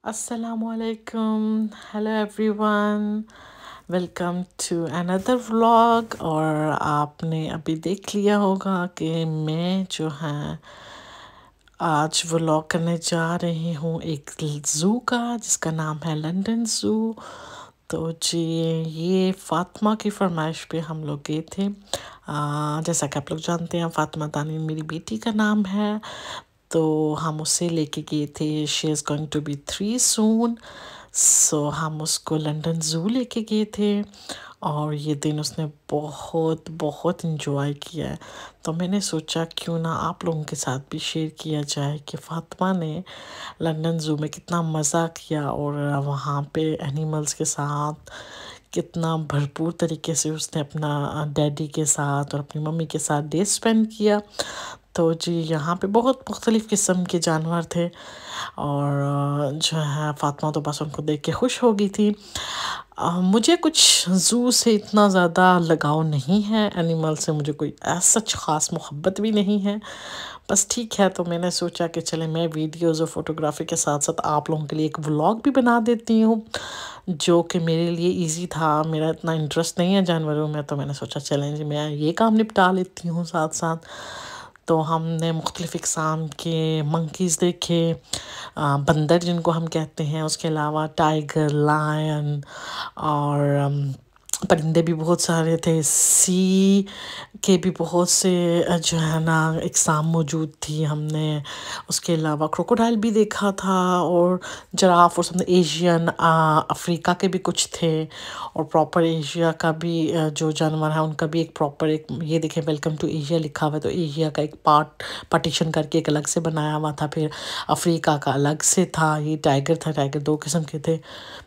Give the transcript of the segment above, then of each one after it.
Assalamualaikum. Hello everyone. Welcome to another vlog. और आपने अभी देख लिया होगा कि मैं जो है आज व्लॉग करने जा रही हूँ एक ज़ू का जिसका नाम है लंदन ज़ू। तो जी ये फ़ातिमा की फरमाइश पे हम लोग गए थे। जैसा कि आप लोग जानते हैं फ़ातिमा तानी मेरी बेटी का नाम है। तो हम उसे लेके गए थे। She is going to be 3 soon. So हम उसको लंदन ज़ू लेके गए थे और ये दिन उसने बहुत बहुत इन्जॉय किया है। तो मैंने सोचा क्यों ना आप लोगों के साथ भी शेयर किया जाए कि फ़ातिमा ने लंदन ज़ू में कितना मज़ा किया और वहाँ पे एनिमल्स के साथ कितना भरपूर तरीके से उसने अपना डैडी के साथ और अपनी मम्मी के साथ डे स्पेंड किया। तो जी यहाँ पे बहुत मुख्तलिफ़ किस्म के जानवर थे और जो है फ़ातिमा तो बस उनको देख के खुश हो गई थी। मुझे कुछ ज़ू से इतना ज़्यादा लगाव नहीं है, एनिमल से मुझे कोई सच ख़ास मोहब्बत भी नहीं है। बस ठीक है, तो मैंने सोचा कि चले मैं वीडियोज़ और फ़ोटोग्राफ़ी के साथ साथ आप लोगों के लिए एक व्लॉग भी बना देती हूँ जो कि मेरे लिए इजी था। मेरा इतना इंटरेस्ट नहीं है जानवरों में, तो मैंने सोचा चलें जी मैं ये काम निपटा लेती हूँ साथ साथ। तो हमने मुख्तलिफ़ इक़साम के मंकीज़ देखे, बंदर जिनको हम कहते हैं, उसके अलावा टाइगर, लायन और परिंदे भी बहुत सारे थे। सी के भी बहुत से जो है ना इक़साम मौजूद थी। हमने उसके अलावा क्रोकोडाइल भी देखा था और जिराफ और सब एशियन अफ्रीका के भी कुछ थे और प्रॉपर एशिया का भी जो जानवर है उनका भी एक प्रॉपर एक ये देखें वेलकम टू एशिया लिखा हुआ है। तो एशिया का एक पार्टीशन करके एक अलग से बनाया हुआ था, फिर अफ्रीका का अलग से था। ये टाइगर था, टाइगर दो किस्म के थे।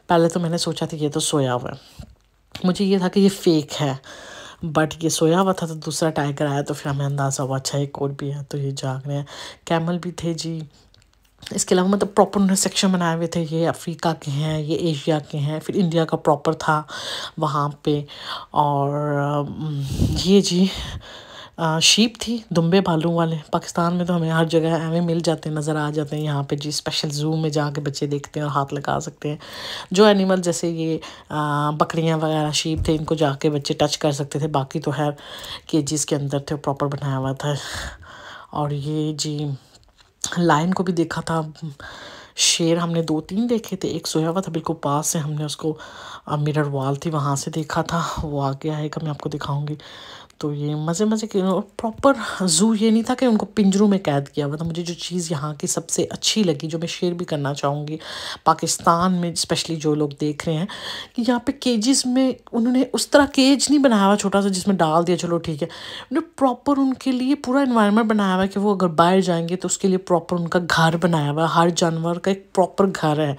पहले तो मैंने सोचा था ये तो सोया हुआ है, मुझे ये था कि ये फेक है, बट ये सोया हुआ था। तो दूसरा टाइगर आया तो फिर हमें अंदाज़ा हुआ अच्छा एक और भी है, तो ये जाग रहे हैं। कैमल भी थे जी। इसके अलावा मतलब प्रॉपर उन्होंने सेक्शन बनाए हुए थे, ये अफ्रीका के हैं, ये एशिया के हैं, फिर इंडिया का प्रॉपर था वहाँ पे। और ये जी शीप थी, दुम्बे भालू वाले। पाकिस्तान में तो हमें हर जगह हमें मिल जाते हैं, नज़र आ जाते हैं। यहाँ पे जी स्पेशल ज़ू में जाके बच्चे देखते हैं और हाथ लगा सकते हैं। जो एनिमल जैसे ये बकरियाँ वगैरह शीप थे, इनको जाके बच्चे टच कर सकते थे, बाकी तो है केजीज़ के अंदर थे, प्रॉपर बनाया हुआ था। और ये जी लायन को भी देखा था। शेर हमने 2-3 देखे थे, एक सोया हुआ था बिल्कुल पास से, हमने उसको मिरर वॉल थी वहाँ से देखा था। वो आगे आएगा, मैं आपको दिखाऊंगी। तो ये मज़े मज़े के प्रॉपर ज़ू ये नहीं था कि उनको पिंजरों में कैद किया हुआ था। मुझे जो चीज़ यहाँ की सबसे अच्छी लगी, जो मैं शेयर भी करना चाहूँगी पाकिस्तान में स्पेशली जो लोग देख रहे हैं, कि यहाँ पे केजेस में उन्होंने उस तरह केज नहीं बनाया हुआ छोटा सा जिसमें डाल दिया चलो ठीक है। उन्होंने प्रॉपर उनके लिए पूरा इन्वायरमेंट बनाया हुआ है कि वो अगर बाहर जाएंगे तो उसके लिए प्रॉपर उनका घर बनाया हुआ है। हर जानवर का एक प्रॉपर घर है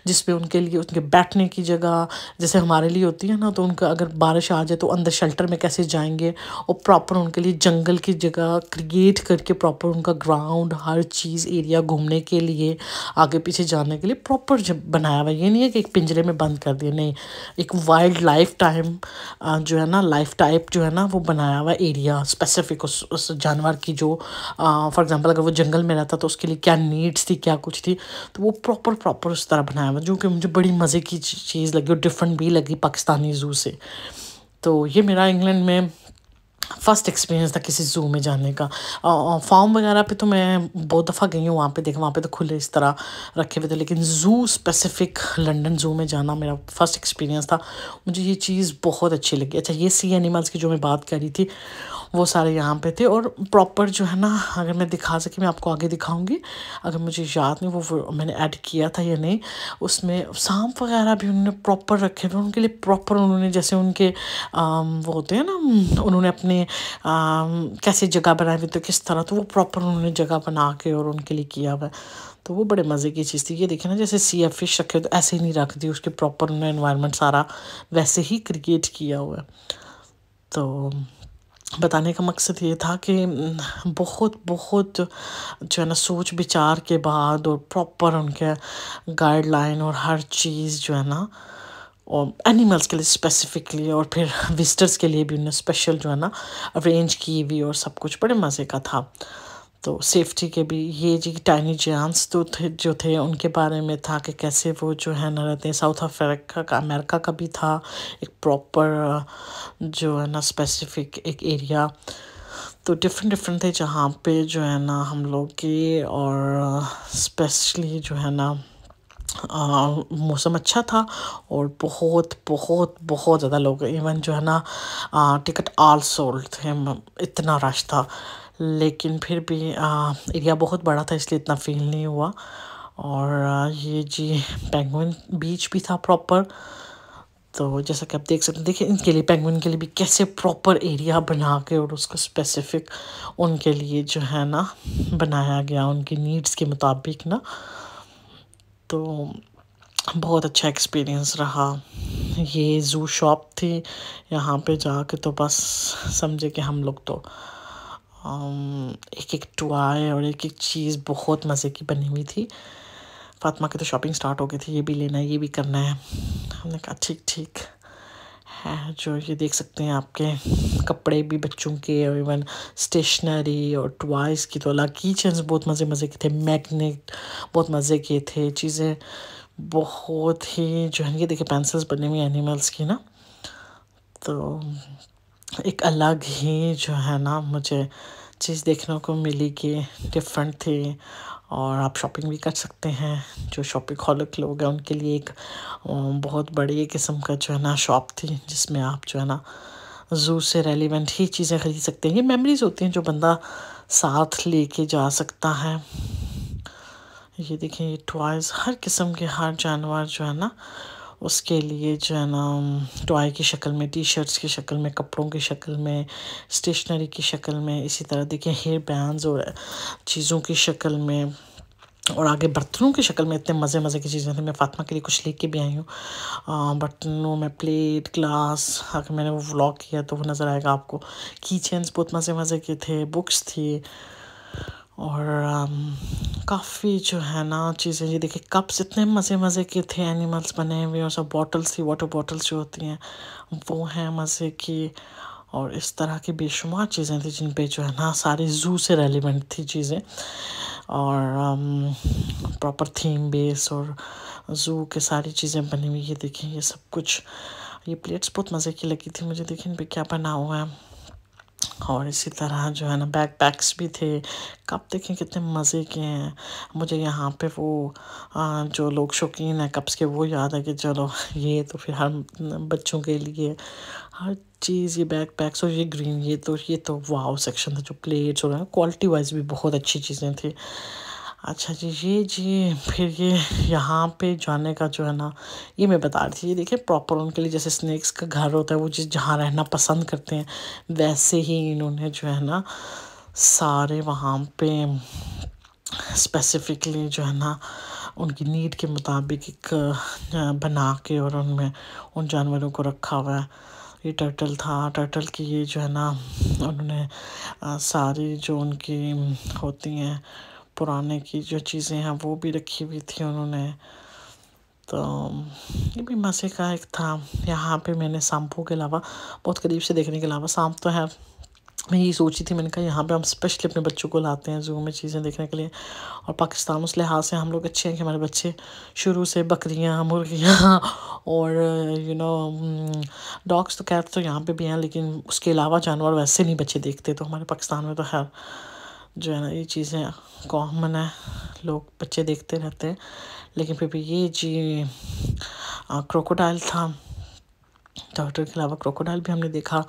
जिसमें उनके लिए उनके बैठने की जगह जैसे हमारे लिए होती है ना, तो उनका अगर बारिश आ जाए तो अंदर शेल्टर में कैसे जाएंगे, और प्रॉपर उनके लिए जंगल की जगह क्रिएट करके प्रॉपर उनका ग्राउंड हर चीज़ एरिया घूमने के लिए आगे पीछे जाने के लिए प्रॉपर बनाया हुआ। ये नहीं है कि एक पिंजरे में बंद कर दिया, नहीं, एक वाइल्ड लाइफ टाइम जो है ना लाइफ टाइप जो है ना वो बनाया हुआ एरिया स्पेसिफिक उस जानवर की। जो फॉर एग्जांपल अगर वो जंगल में रहता तो उसके लिए क्या नीड्स थी, क्या कुछ थी, तो वो प्रॉपर उस तरह बनाया हुआ, जो कि मुझे बड़ी मज़े की चीज़ लगी और डिफरेंट भी लगी पाकिस्तानी ज़ू से। तो ये मेरा इंग्लैंड में फ़र्स्ट एक्सपीरियंस था किसी ज़ू में जाने का। फार्म वगैरह पे तो मैं बहुत दफ़ा गई हूँ, वहाँ पे देखा, वहाँ पे तो खुले इस तरह रखे हुए थे, लेकिन ज़ू स्पेसिफ़िक लंदन ज़ू में जाना मेरा फ़र्स्ट एक्सपीरियंस था। मुझे ये चीज़ बहुत अच्छी लगी। अच्छा, ये सी एनिमल्स की जो मैं बात करी थी वो सारे यहाँ पे थे और प्रॉपर जो है ना, अगर मैं दिखा सकी मैं आपको आगे दिखाऊंगी, अगर मुझे याद नहीं वो मैंने ऐड किया था या नहीं। उसमें सांप वगैरह भी उन्होंने प्रॉपर रखे हुए, उनके लिए प्रॉपर उन्होंने जैसे उनके वो होते हैं ना, उन्होंने अपने कैसे जगह बनाई हुई तो किस तरह, तो वो प्रॉपर उन्होंने जगह बना के और उनके लिए किया हुआ है। तो वो बड़े मज़े की चीज़ थी। ये देखे ना, जैसे सी एफ फिश रखे तो ऐसे ही नहीं रख दी, उसके प्रॉपर उन्होंने एनवायरनमेंट सारा वैसे ही क्रिएट किया हुआ है। तो बताने का मकसद ये था कि बहुत बहुत जो है ना सोच विचार के बाद और प्रॉपर उनके गाइडलाइन और हर चीज़ जो है ना, और एनिमल्स के लिए स्पेसिफिकली और फिर विजिटर्स के लिए भी उन्हें स्पेशल जो है ना अरेंज की हुई और सब कुछ बड़े मज़े का था। तो सेफ्टी के भी ये जी टाइनी जायंट्स तो थे जो थे उनके बारे में था कि कैसे वो जो है ना रहते हैं। साउथ अफ्रीका का, अमेरिका का भी था एक प्रॉपर जो है ना स्पेसिफिक एक एरिया। तो डिफरेंट डिफरेंट थे जहाँ पे जो है ना हम लोग के, और स्पेशली जो है ना मौसम अच्छा था और बहुत बहुत बहुत ज़्यादा लोग, इवन जो है ना टिकट ऑल सोल्ड थे, इतना रश था। लेकिन फिर भी एरिया बहुत बड़ा था इसलिए इतना फील नहीं हुआ। और ये जी पेंगुइन बीच भी था प्रॉपर। तो जैसा कि आप देख सकते हैं, देखिए इनके लिए, पेंगुइन के लिए भी कैसे प्रॉपर एरिया बना के और उसको स्पेसिफिक उनके लिए जो है ना बनाया गया उनकी नीड्स के मुताबिक ना। तो बहुत अच्छा एक्सपीरियंस रहा। ये ज़ू शॉप थी, यहाँ पे जाके तो बस समझे कि हम लोग तो एक एक टॉय और एक एक चीज़ बहुत मज़े की बनी हुई थी। फातिमा की तो शॉपिंग स्टार्ट हो गई थी, ये भी लेना है, ये भी करना है। हमने कहा ठीक ठीक है। जो ये देख सकते हैं आपके कपड़े भी बच्चों के, और इवन स्टेशनरी और टॉयज़ की तो अलग, किचन्स बहुत मज़े मज़े के थे, मैग्नेट बहुत मज़े के थे, चीज़ें बहुत ही जो है। ये देखिए पेंसिल्स बने हुए एनिमल्स की ना। तो एक अलग ही जो है ना मुझे चीज़ देखने को मिली कि डिफरेंट थी। और आप शॉपिंग भी कर सकते हैं, जो शॉपिंग हॉलिक लोग हैं उनके लिए एक बहुत बड़ी किस्म का जो है ना शॉप थी, जिसमें आप जो है ना ज़ू से रेलिवेंट ही चीज़ें ख़रीद सकते हैं। ये मेमोरीज होती हैं जो बंदा साथ लेके जा सकता है। ये देखें, ये टॉयज़ हर किस्म के, हर जानवर जो है ना उसके लिए जो है ना टॉय की शक्ल में, टी शर्ट्स की शक्ल में, कपड़ों की शक्ल में, स्टेशनरी की शक्ल में, इसी तरह देखिए हेयर बैंड्स और चीज़ों की शक्ल में, और आगे बर्तनों की शक्ल में इतने मज़े मज़े की चीज़ें थी। मैं फातिमा के लिए कुछ लेके भी आई हूँ बर्तनों में, प्लेट, ग्लास। अगर मैंने वो व्लॉग किया तो वो नज़र आएगा आपको। की चेन्स बहुत मज़े मज़े के थे, बुक्स थी, और काफ़ी जो है ना चीज़ें। ये देखिए कप्स इतने मज़े मज़े के थे, एनिमल्स बने हुए, और सब बॉटल्स थी, वाटर बॉटल्स जो होती हैं वो हैं मज़े की। और इस तरह की बेशुमार चीज़ें थी जिन पे जो है ना सारी ज़ू से रेलिवेंट थी चीज़ें, और प्रॉपर थीम बेस और ज़ू के सारी चीज़ें बनी हुई। ये देखें ये सब कुछ, ये प्लेट्स बहुत मज़े की लगी थी मुझे। देखें इन पे क्या बना हुआ है। और इसी तरह जो है ना बैक पैक्स भी थे। कप देखें कितने मज़े के हैं। मुझे यहाँ पे वो जो लोग शौकीन हैं कप्स के, वो याद है कि चलो ये तो फिर हर बच्चों के लिए हर चीज़, ये बैक पैक्स और ये ग्रीन, ये तो वाव सेक्शन था। जो प्लेट्स और क्वालिटी वाइज भी बहुत अच्छी चीज़ें थी। अच्छा जी, ये जी फिर ये यहाँ पे जाने का जो है ना, ये मैं बता रही थी। ये देखिए प्रॉपर उनके लिए जैसे स्नेक्स का घर होता है, वो जिस जहाँ रहना पसंद करते हैं वैसे ही इन्होंने जो है ना सारे वहाँ पे स्पेसिफिकली जो है ना उनकी नीड के मुताबिक एक बना के और उनमें उन जानवरों को रखा हुआ है। ये टर्टल था, टर्टल की ये जो है ना उन्होंने सारी जो उनकी होती हैं पुराने की जो चीज़ें हैं वो भी रखी हुई थी उन्होंने। तो ये भी मज़े का एक था। यहाँ पे मैंने सांपों के अलावा, बहुत करीब से देखने के अलावा, सांप तो है, मैं यही सोची थी, मैंने कहा यहाँ पे हम स्पेशली अपने बच्चों को लाते हैं ज़ू में चीज़ें देखने के लिए। और पाकिस्तान उस लिहाज से हम लोग अच्छे हैं कि हमारे बच्चे शुरू से बकरियाँ, मुर्गियाँ और डॉग्स तो खैर तो यहाँ पे भी हैं, लेकिन उसके अलावा जानवर वैसे नहीं बच्चे देखते। तो हमारे पाकिस्तान में तो खैर जो है ना ये चीज़ें कॉमन है, लोग बच्चे देखते रहते हैं। लेकिन फिर भी ये जी क्रोकोडाइल था। टर्टल के अलावा क्रोकोडाइल भी हमने देखा।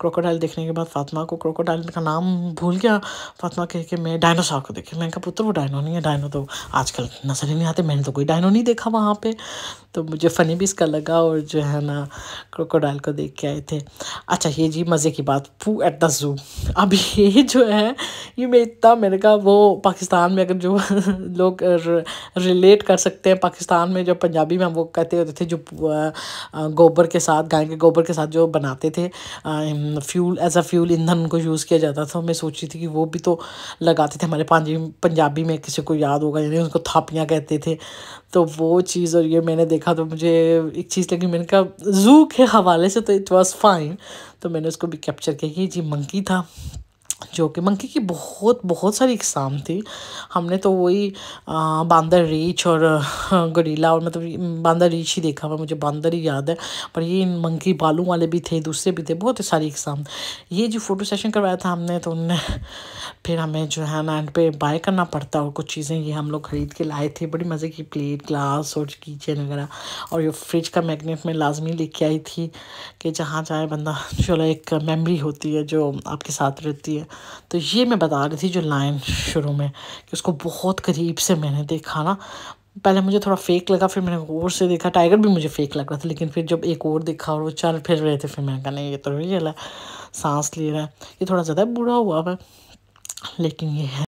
क्रोकोडाइल देखने के बाद फातिमा को क्रोकोडाइल का नाम भूल गया। फातिमा कह के मैं डायनासोर को देखे, मैंने कहा पुत्र वो डायनो नहीं है, डायनो तो आजकल नजर ही नहीं आते, मैंने तो कोई डायनो नहीं देखा वहाँ पे। तो मुझे फ़नी भी इसका लगा, और जो है ना क्रोकोडाइल को देख के आए थे। अच्छा ये जी मज़े की बात, पू एट द ज़ू। अब ये जो है ये मैं इतना, मैंने कहा वो पाकिस्तान में अगर जो लोग रिलेट कर सकते हैं, पाकिस्तान में जो पंजाबी में वो कहते होते थे, जो गोबर के साथ, गाय के गोबर के साथ जो बनाते थे फ्यूल, एज अ फ्यूल ईंधन उनको यूज़ किया जाता था। मैं सोची थी कि वो भी तो लगाते थे हमारे पंजाबी में, किसी को याद होगा, यानी उसको थापियाँ कहते थे। तो वो चीज़ और ये मैंने देखा तो मुझे एक चीज़ लगी, मैंने कहा ज़ू के हवाले से तो इट वाज फाइन, तो मैंने उसको भी कैप्चर किया। ये जी मंकी था, जो कि मंकी की बहुत बहुत सारी इकसाम थी। हमने तो वही बांदर रीछ और गोरिल्ला, और मतलब बांदर रीछ ही देखा हुआ, मुझे बांदर ही याद है। पर ये मंकी बालू वाले भी थे, दूसरे भी थे, बहुत सारी इकसाम। ये जो फ़ोटो सेशन करवाया था हमने, तो उनने फिर हमें जो है ना एंड पे बाय करना पड़ता है, और कुछ चीज़ें ये हम लोग ख़रीद के लाए थे। बड़ी मज़े की प्लेट, ग्लास और कीचेन वगैरह। और ये फ्रिज का मैग्नेट में लाजमी लेके आई थी कि जहाँ जाए बंदा, चलो एक मेमोरी होती है जो आपके साथ रहती है। तो ये मैं बता रही थी जो लाइन शुरू में, कि उसको बहुत करीब से मैंने देखा ना। पहले मुझे थोड़ा फेक लगा, फिर मैंने गौर से देखा। टाइगर भी मुझे फेक लग रहा था, लेकिन फिर जब एक और देखा और वो चल फिर रहे थे, फिर मैंने कहा नहीं, ये तो रियल है, सांस ले रहा है। ये थोड़ा ज़्यादा बूढ़ा हुआ है, लेकिन ये है